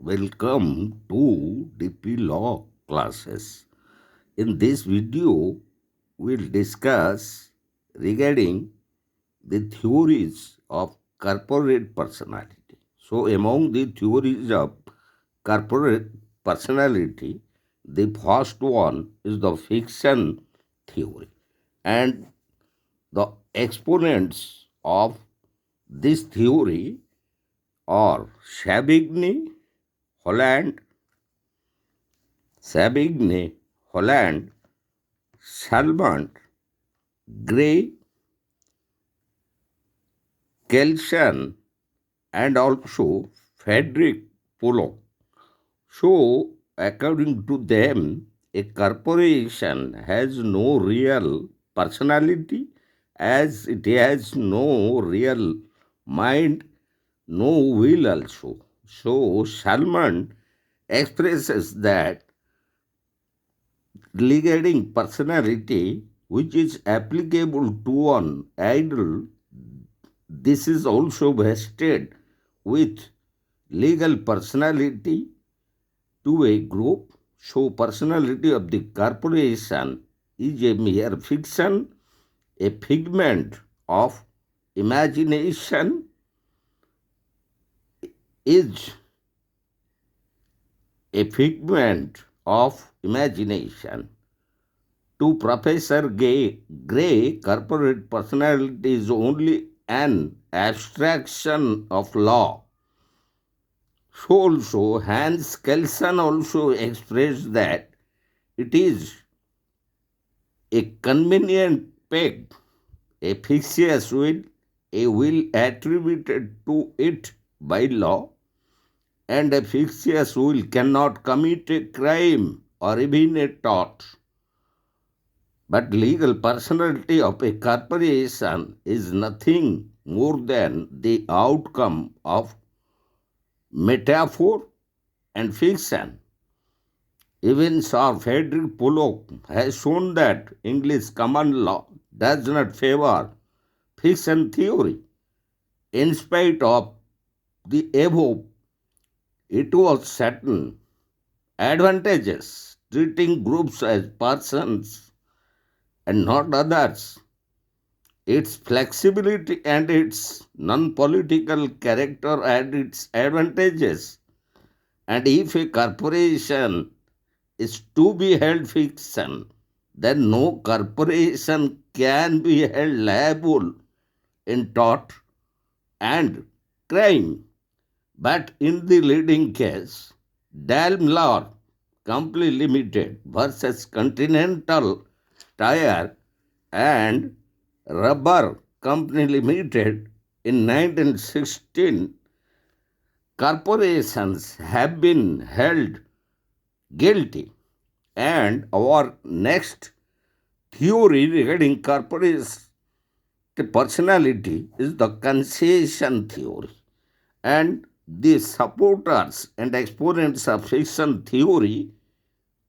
Welcome to DP Law classes. In this video, we'll discuss regarding the theories of corporate personality. So, among the theories of corporate personality, the first one is the fiction theory, and the exponents of this theory are Holland, Savigny, Holland, Salmond, Gray, Kelson, and also Frederick Pollock. So, according to them, a corporation has no real personality as it has no real mind, no will also. So, Salmon expresses that regarding personality which is applicable to an idol, this is also vested with legal personality to a group. So, personality of the corporation is a mere fiction, a figment of imagination, is a figment of imagination. To Professor Gray, corporate personality is only an abstraction of law. So also Hans Kelsen also expressed that it is a convenient peg, a fictitious will, a will attributed to it by law, and a fictitious will cannot commit a crime or even a tort. But legal personality of a corporation is nothing more than the outcome of metaphor and fiction. Even Sir Frederick Pollock has shown that English common law does not favor fiction theory. In spite of the above, it was certain advantages treating groups as persons and not others. Its flexibility and its non political character had its advantages. And if a corporation is to be held fiction, then no corporation can be held liable in tort and crime. But in the leading case, Daimler Company Limited versus Continental Tire and Rubber Company Limited in 1916, corporations have been held guilty. And our next theory regarding corporate personality is the concession theory. And the supporters and exponents of fiction theory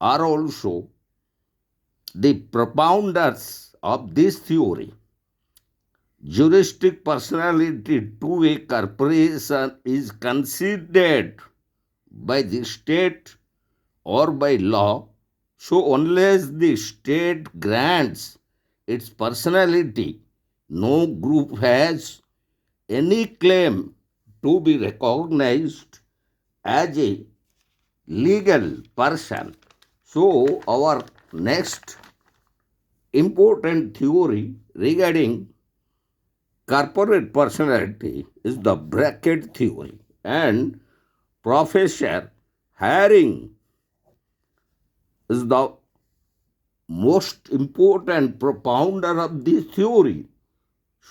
are also the propounders of this theory. Juristic personality to a corporation is considered by the state or by law, so unless the state grants its personality, no group has any claim to be recognized as a legal person. So, our next important theory regarding corporate personality is the bracket theory, and Professor Haring is the most important propounder of this theory.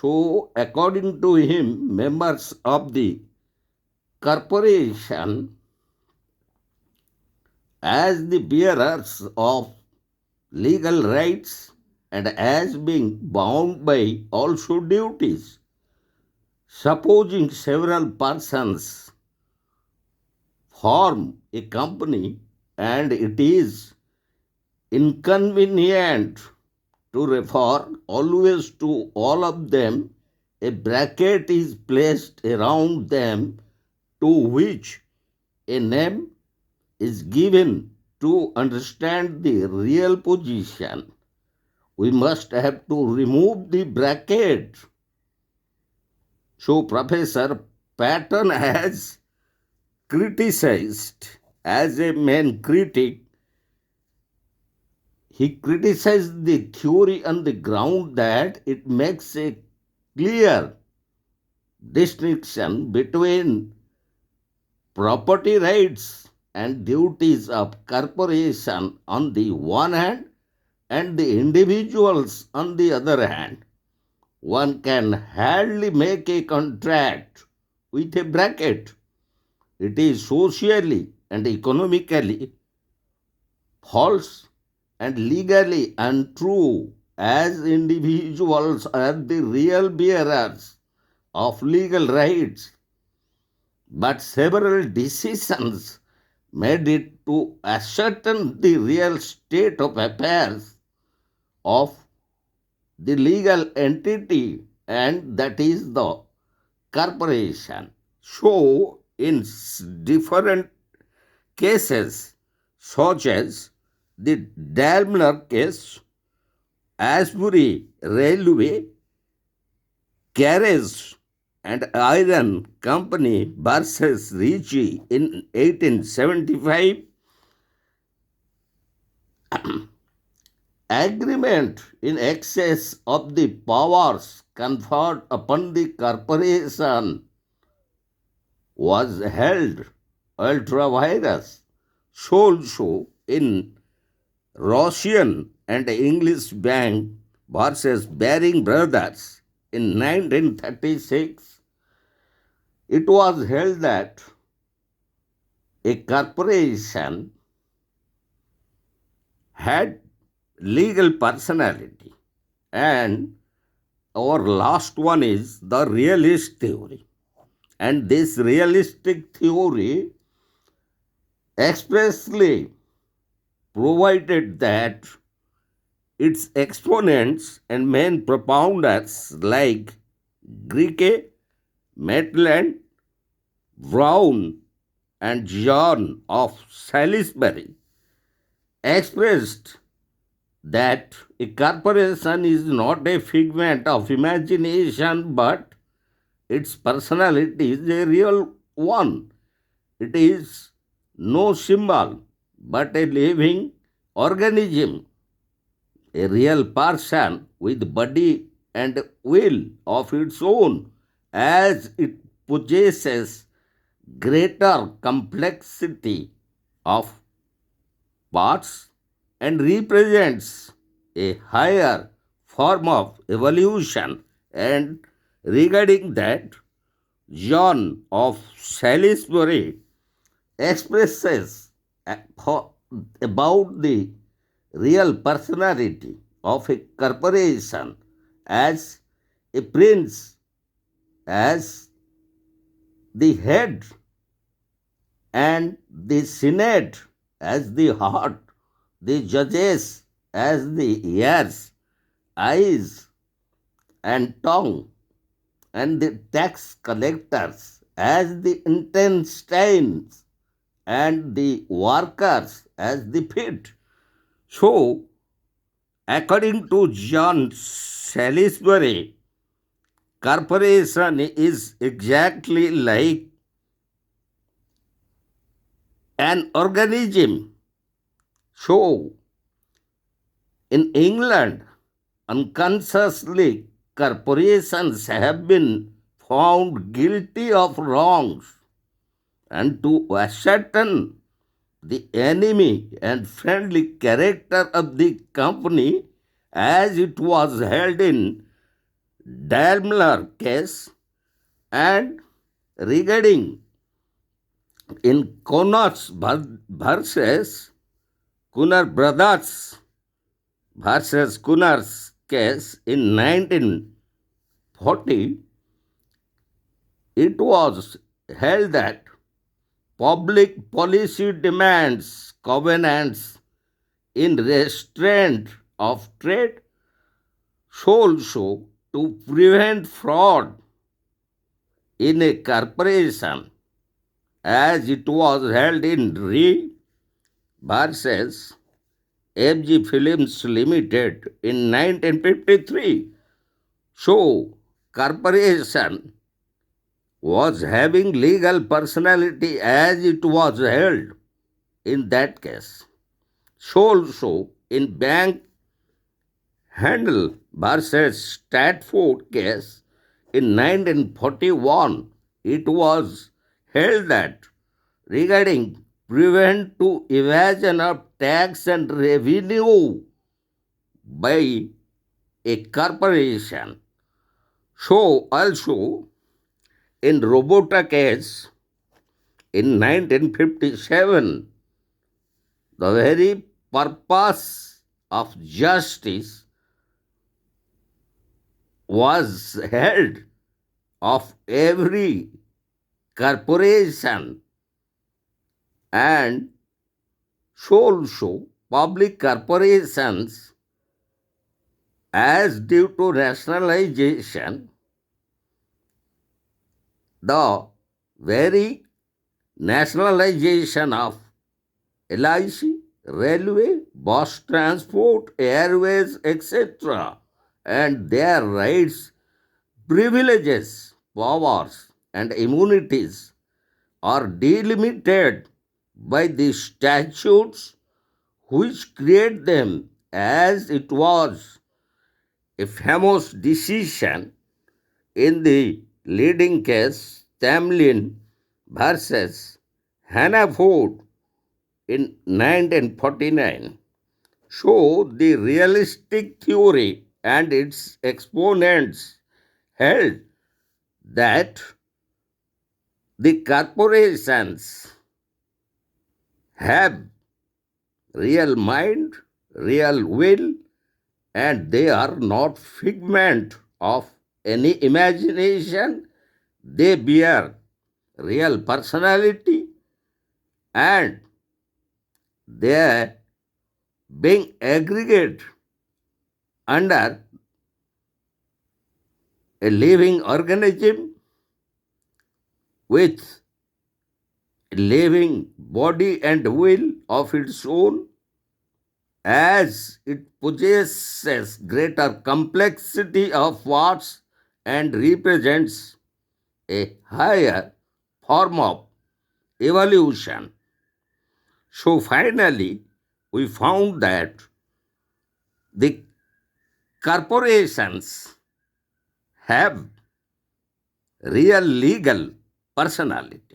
So, according to him, members of the corporation, as the bearers of legal rights and as being bound by also duties, supposing several persons form a company and it is inconvenient to refer always to all of them, a bracket is placed around them to which a name is given to understand the real position, we must have to remove the bracket. So, Professor Patton has criticized, as a main critic, he criticized the theory on the ground that it makes a clear distinction between property rights and duties of corporation on the one hand and the individuals on the other hand. One can hardly make a contract with a bracket. It is socially and economically false and legally untrue, as individuals are the real bearers of legal rights. But several decisions made it to ascertain the real state of affairs of the legal entity, and that is the corporation. So, in different cases, such as the Daimler case, Asbury Railway, Carriage and Iron Company versus Ricci in 1875, agreement in excess of the powers conferred upon the corporation was held ultra vires. So also in Russian and English Bank versus Baring Brothers in 1936, it was held that a corporation had legal personality. And our last one is the realist theory. And this realistic theory expressly provided that its exponents and main propounders like Gricke, Maitland, Brown, and John of Salisbury expressed that a corporation is not a figment of imagination, but its personality is a real one. It is no symbol, but a living organism, a real person with body and will of its own, as it possesses greater complexity of parts and represents a higher form of evolution. And regarding that, John of Salisbury expresses about the real personality of a corporation as a prince, as the head, and the senate as the heart, the judges as the ears, eyes, and tongue, and the tax collectors as the intestines, and the workers as the feet. So, according to John Salisbury, corporation is exactly like an organism. So, in England, unconsciously, corporations have been found guilty of wrongs, and to ascertain the enemy and friendly character of the company, as it was held in Daimler case, and regarding in Connors versus Cunner Brothers versus Cunner's case in 1940, it was held that public policy demands covenants in restraint of trade, so also to prevent fraud in a corporation, as it was held in Re versus FG Films Limited in 1953. So, corporation was having legal personality as it was held in that case. So also in Bank Handel versus Stratford case in 1941, it was held that regarding prevent to evasion of tax and revenue by a corporation. So also in Robota case in 1957, the very purpose of justice was held of every corporation and so also public corporations as due to rationalization the very nationalization of LIC, railway, bus transport, airways, etc., and their rights, privileges, powers, and immunities are delimited by the statutes which create them, as it was a famous decision in the leading case Tamlin versus Hannaford in 1949. So the realistic theory and its exponents held that the corporations have real mind, real will, and they are not figment of any imagination. They bear real personality and they being aggregate under a living organism with a living body and will of its own, as it possesses greater complexity of parts and represents a higher form of evolution. So finally, we found that the corporations have real legal personality.